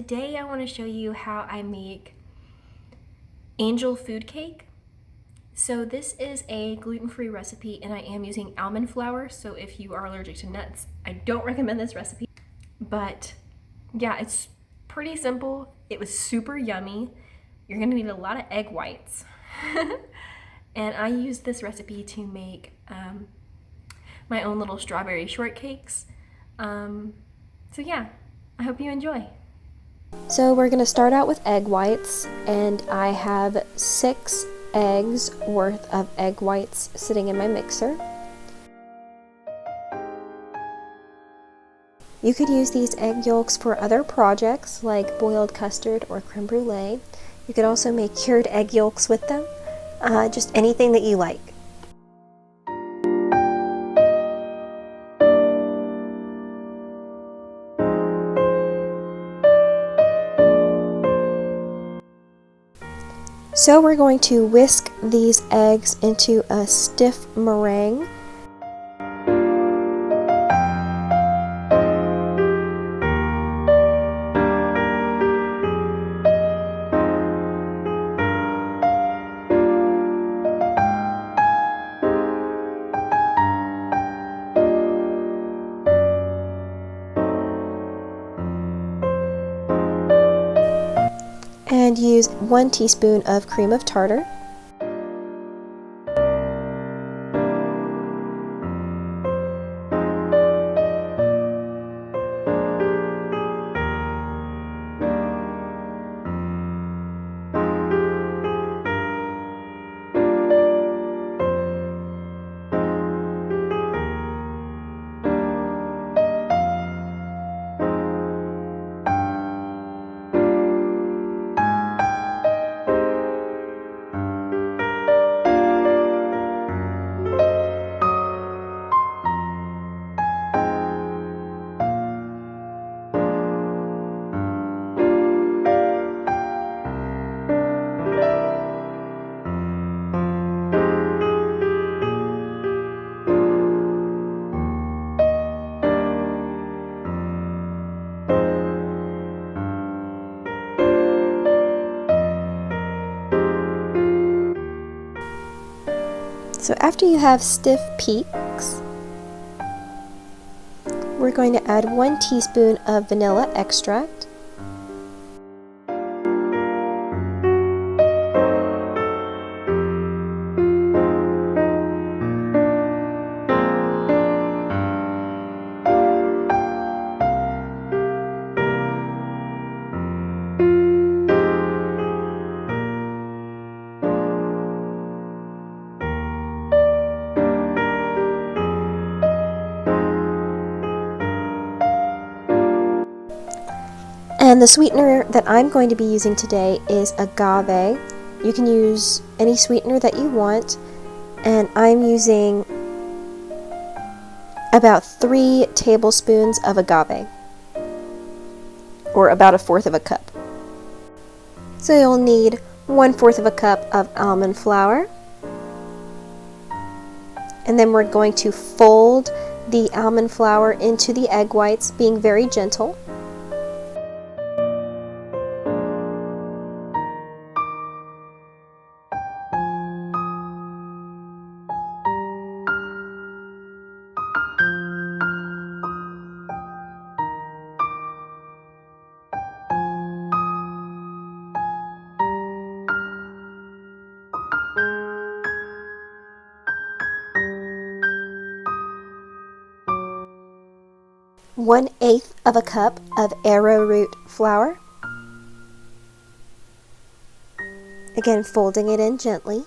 today I want to show you how I make angel food cake. So this is a gluten-free recipe and I am using almond flour, so if you are allergic to nuts, I don't recommend this recipe. But yeah, it's pretty simple. It was super yummy. You're gonna need a lot of egg whites. And I used this recipe to make my own little strawberry shortcakes. So yeah, I hope you enjoy. So we're going to start out with egg whites, and I have 6 eggs worth of egg whites sitting in my mixer. You could use these egg yolks for other projects like boiled custard or creme brulee. You could also make cured egg yolks with them, just anything that you like. So we're going to whisk these eggs into a stiff meringue. And use 1 teaspoon of cream of tartar. So after you have stiff peaks, we're going to add 1 teaspoon of vanilla extract. And the sweetener that I'm going to be using today is agave. You can use any sweetener that you want, and I'm using about 3 tablespoons of agave, or about 1/4 of a cup. So you'll need 1/4 of a cup of almond flour, and then we're going to fold the almond flour into the egg whites, being very gentle. One-eighth of a cup of arrowroot flour. Again, folding it in gently.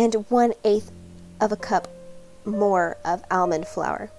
and 1/8 of a cup more of almond flour.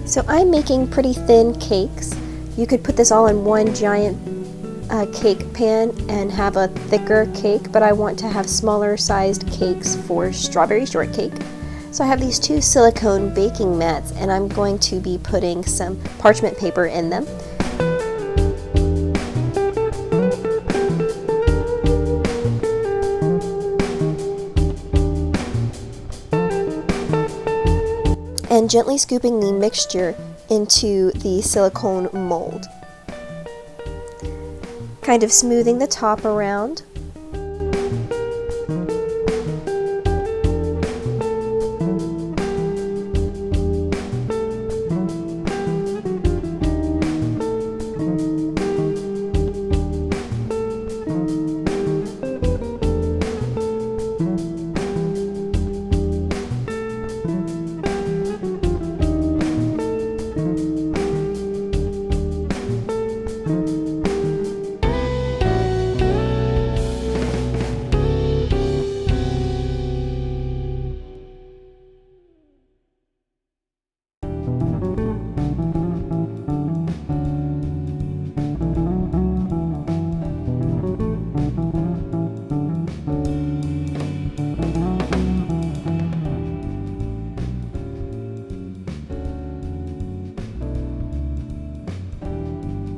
So I'm making pretty thin cakes. You could put this all in one giant cake pan and have a thicker cake, but I want to have smaller sized cakes for strawberry shortcake. So I have these 2 silicone baking mats, and I'm going to be putting some parchment paper in them. And gently scooping the mixture into the silicone mold. Kind of smoothing the top around.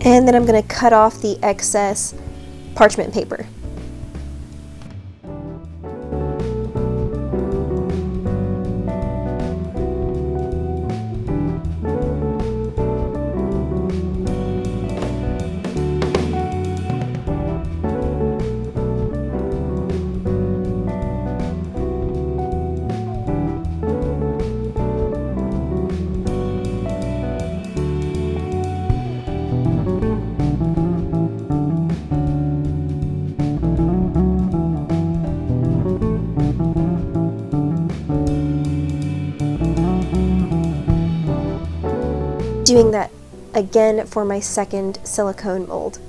And then I'm going to cut off the excess parchment paper. Doing that again for my second silicone mold.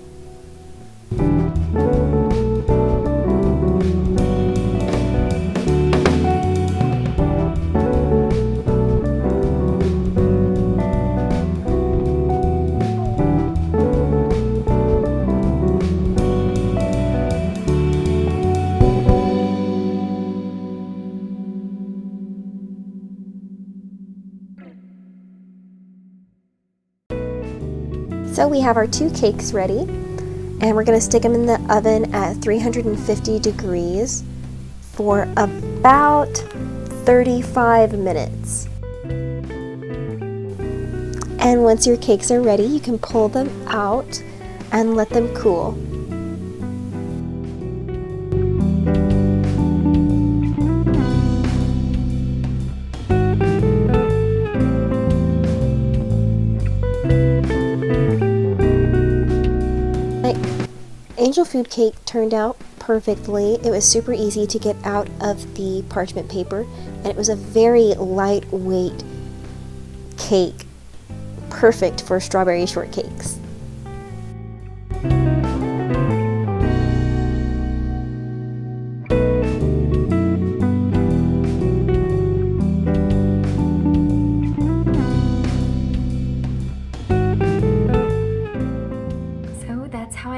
So we have our 2 cakes ready, and we're going to stick them in the oven at 350 degrees for about 35 minutes. And once your cakes are ready, you can pull them out and let them cool. Angel food cake turned out perfectly. It was super easy to get out of the parchment paper, and it was a very lightweight cake, perfect for strawberry shortcakes.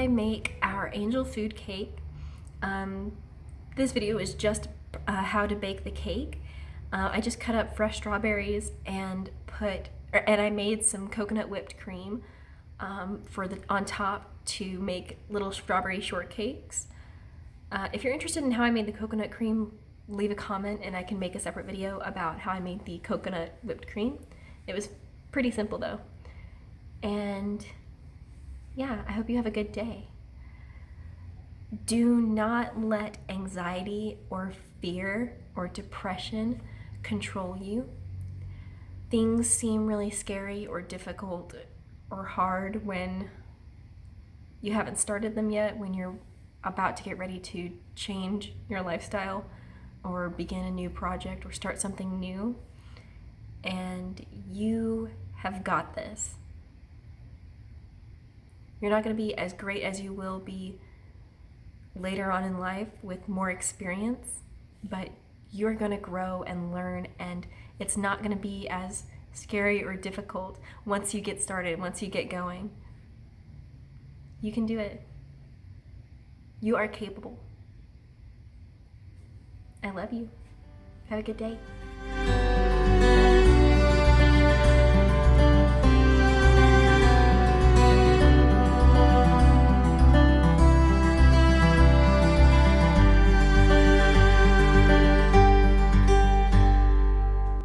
I make our angel food cake. This video is just how to bake the cake. I just cut up fresh strawberries and I made some coconut whipped cream on top to make little strawberry shortcakes. If you're interested in how I made the coconut cream, leave a comment and I can make a separate video about how I made the coconut whipped cream. It was pretty simple though. And yeah, I hope you have a good day. Do not let anxiety or fear or depression control you. Things seem really scary or difficult or hard when you haven't started them yet, when you're about to get ready to change your lifestyle or begin a new project or start something new. And you have got this. You're not going to be as great as you will be later on in life with more experience, but you're going to grow and learn, and it's not going to be as scary or difficult once you get started, once you get going. You can do it. You are capable. I love you. Have a good day.